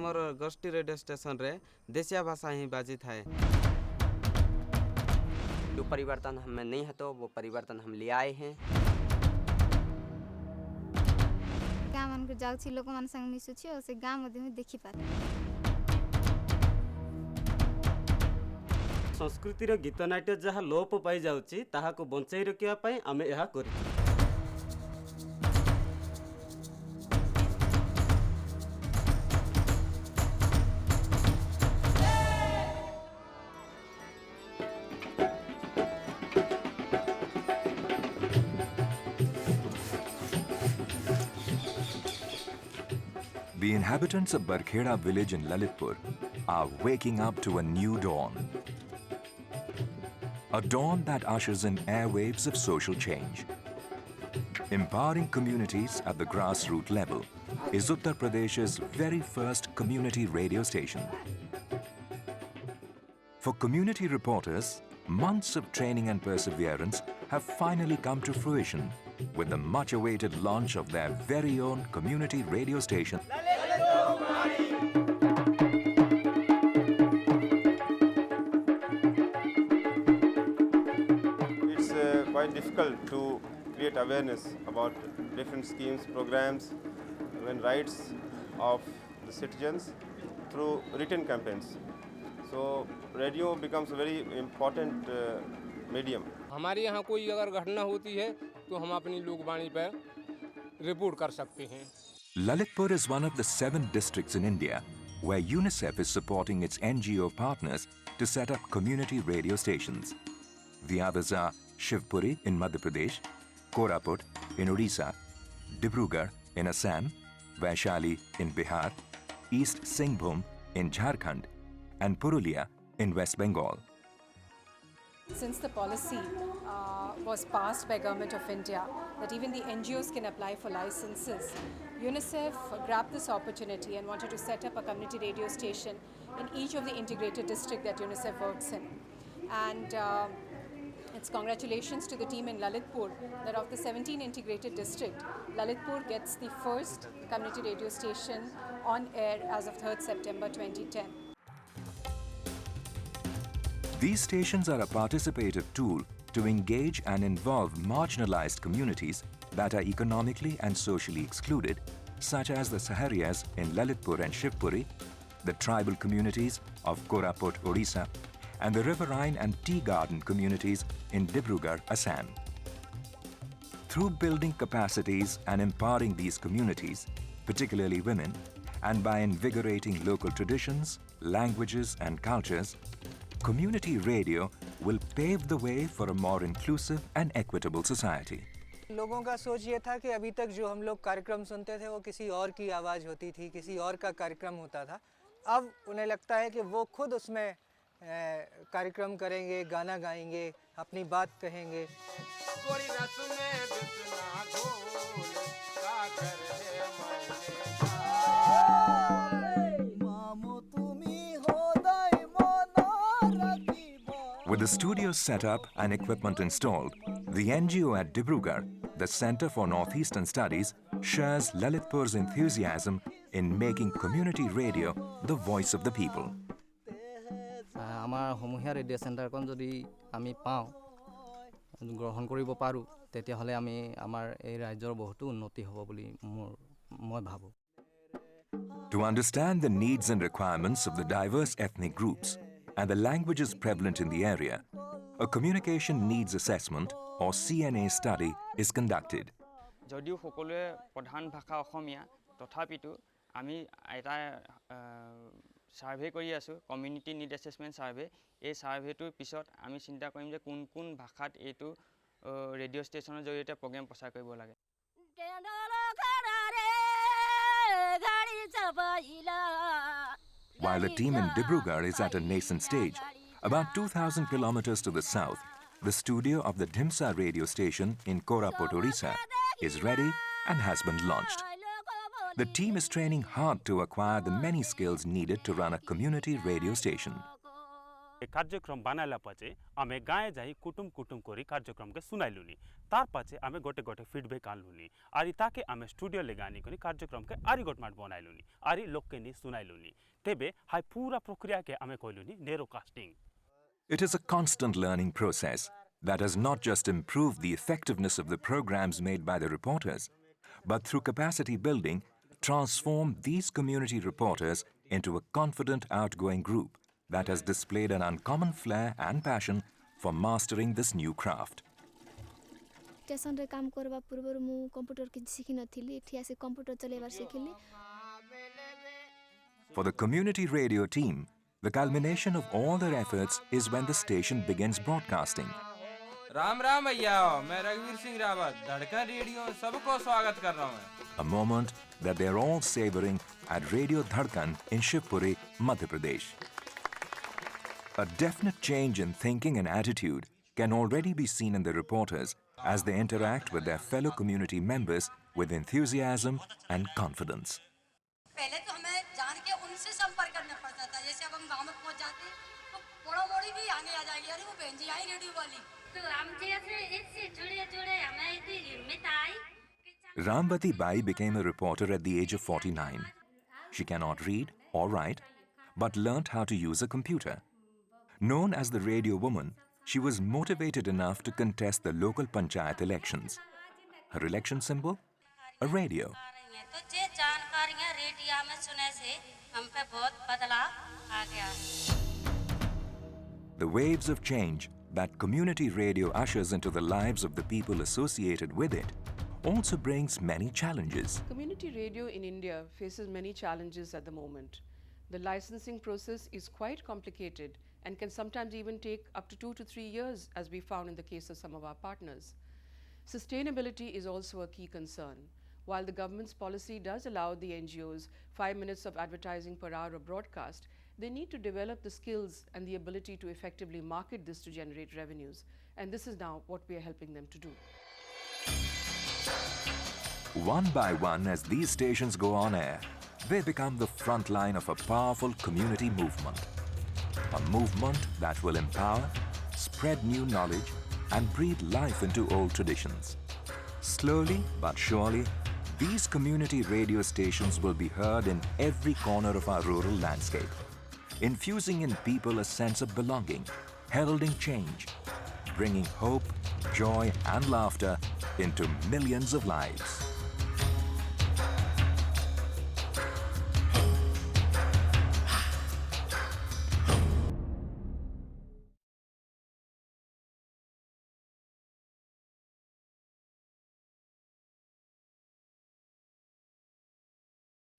हमर गोष्ठी radio station रे देसिया भाषा ही बाजी थाए। जो परिवर्तन हमें नहीं है तो वो परिवर्तन हम ले आए हैं। गाँव मन को जाउछि लोक मन संग मिसुछि और से गाँव मध्ये देखि पारे। संस्कृतिर गीतनाट्य जहाँ लोप पाई जाउछि ताहाको बंचाई रखिया पई आमे एहा करिछु। The inhabitants of Barkheda village in Lalitpur are waking up to a new dawn. A dawn that ushers in airwaves of social change. Empowering communities at the grassroots level is Uttar Pradesh's very first community radio station. For community reporters, months of training and perseverance have finally come to fruition with the much-awaited launch of their very own community radio station. It's quite difficult to create awareness about different schemes, programs, and rights of the citizens through written campaigns. So radio becomes a very important medium. हमारे यहाँ कोई अगर घटना होती है तो हम अपनी लोकवाणी पर रिपोर्ट कर सकते हैं। Lalitpur is one of the 7 districts in India where UNICEF is supporting its NGO partners to set up community radio stations. The others are Shivpuri in Madhya Pradesh, Koraput in Odisha, Dibrugarh in Assam, Vaishali in Bihar, East Singhbhum in Jharkhand, and Purulia in West Bengal. Since the policy was passed by Government of India that even the NGOs can apply for licenses, UNICEF grabbed this opportunity and wanted to set up a community radio station in each of the integrated districts that UNICEF works in. And it's congratulations to the team in Lalitpur that of the 17 integrated districts, Lalitpur gets the first community radio station on air as of 3rd September 2010. These stations are a participative tool to engage and involve marginalized communities that are economically and socially excluded, such as the Saharias in Lalitpur and Shivpuri, the tribal communities of Koraput, Odisha, and the riverine and tea garden communities in Dibrugarh, Assam. Through building capacities and empowering these communities, particularly women, and by invigorating local traditions, languages, and cultures, community radio will pave the way for a more inclusive and equitable society. लोगों का सोच ये था कि अभी तक जो हम लोग कार्यक्रम सुनते थे वो किसी और की आवाज़ होती थी, किसी और का कार्यक्रम होता था। अब उन्हें लगता है कि वो खुद उसमें कार्यक्रम करेंगे, गाना गाएंगे, अपनी बात कहेंगे। With the studio set up and equipment installed, the NGO at Dibrugarh, the Center for Northeastern Studies, shares Lalitpur's enthusiasm in making community radio the voice of the people. আমাৰ সমূহীয়া ৰেডিঅ' চেণ্টাৰখন যদি আমি পাওঁ গ্ৰহণ কৰিব পাৰোঁ তেতিয়াহ'লে আমি আমাৰ এই ৰাজ্যৰ বহুতো উন্নতি হ'ব বুলি মই ভাবোঁ। To understand the needs and requirements of the diverse ethnic groups and the languages prevalent in the area, a communication needs assessment or CNA study is conducted. যদিও সকলোৱে প্ৰধান ভাষা অসমীয়া তথাপিতো আমি এটা সাৰ্ভে কৰি আছো কমিউনিটি নিড অ্যাসেসমেন্ট সাৰ্ভে এই সাৰ্ভেটোৰ পিছত আমি চিন্তা কৰিম যে কোন কোন ভাষাত এইটো ৰেডিঅ' ষ্টেচনৰ জৰিয়তে প্ৰগ্ৰাম প্ৰচাৰ কৰিব লাগে। While the team in Dibrugarh is at a nascent stage, about 2,000 kilometers to the south, the studio of the Dhimsa radio station in Koraput, Odisha is ready and has been launched. The team is training hard to acquire the many skills needed to run a community radio station. कार्यक्रम बनाला पचे आमे गाए जाई कुटुम कुटुम करी कार्यक्रम के सुनाइलुनी तार पचे आमे गोटे गोटे फीडबैक आनलुनी आरी ताके आमे स्टूडियो ले गानी करी कार्यक्रम के आरी गोटमाट बनाइलुनी आरी लोक के नि सुनाइलुनी तेबे हाई पूरा प्रक्रिया के आमे कोइलुनी narrow casting. It is a constant learning process that has not just improved the effectiveness of the programs made by the reporters, but through capacity building, transformed these community reporters into a confident, outgoing group that has displayed an uncommon flair and passion for mastering this new craft. Station रे काम करबा पूर्व मु computer के सिखि नथिली एठी आसे computer चलेबार सिखिली. For the community radio team, the culmination of all their efforts is when the station begins broadcasting. Ram Ram भैया, मैं रघुवीर सिंह रावत धड़कन रेडियो सबको स्वागत कर रहा हूं. A moment that they're all savoring at Radio Dhadkan in Shivpuri, Madhya Pradesh. A definite change in thinking and attitude can already be seen in the reporters as they interact with their fellow community members with enthusiasm and confidence. पहले तो हमें जान के उनसे संपर्क करना पड़ता था. जैसे अब हम गांव में पहुंच जाते तो बड़ा बड़ी भी आगे आ जाएगी, अरे वो बहन जी आई रेडियो वाली. तो हम जैसे इससे जुड़े हमें इतनी हिम्मत आई. Rambati Bai became a reporter at the age of 49. She cannot read or write, but learnt how to use a computer. Known as the radio woman, she was motivated enough to contest the local panchayat elections. Her election symbol? A radio. तो जे जानकारियां radio में सुने से हम पे बहुत बदलाव आ गया. The waves of change that community radio ushers into the lives of the people associated with it also brings many challenges. Community radio in India faces many challenges at the moment. The licensing process is quite complicated and can sometimes even take up to 2 to 3 years, as we found in the case of some of our partners. Sustainability is also a key concern. While the government's policy does allow the NGOs 5 minutes of advertising per hour of broadcast, they need to develop the skills and the ability to effectively market this to generate revenues. And this is now what we are helping them to do. One by one, as these stations go on air, they become the front line of a powerful community movement. A movement that will empower, spread new knowledge, and breathe life into old traditions. Slowly but surely, these community radio stations will be heard in every corner of our rural landscape, infusing in people a sense of belonging, heralding change, bringing hope, joy, and laughter into millions of lives.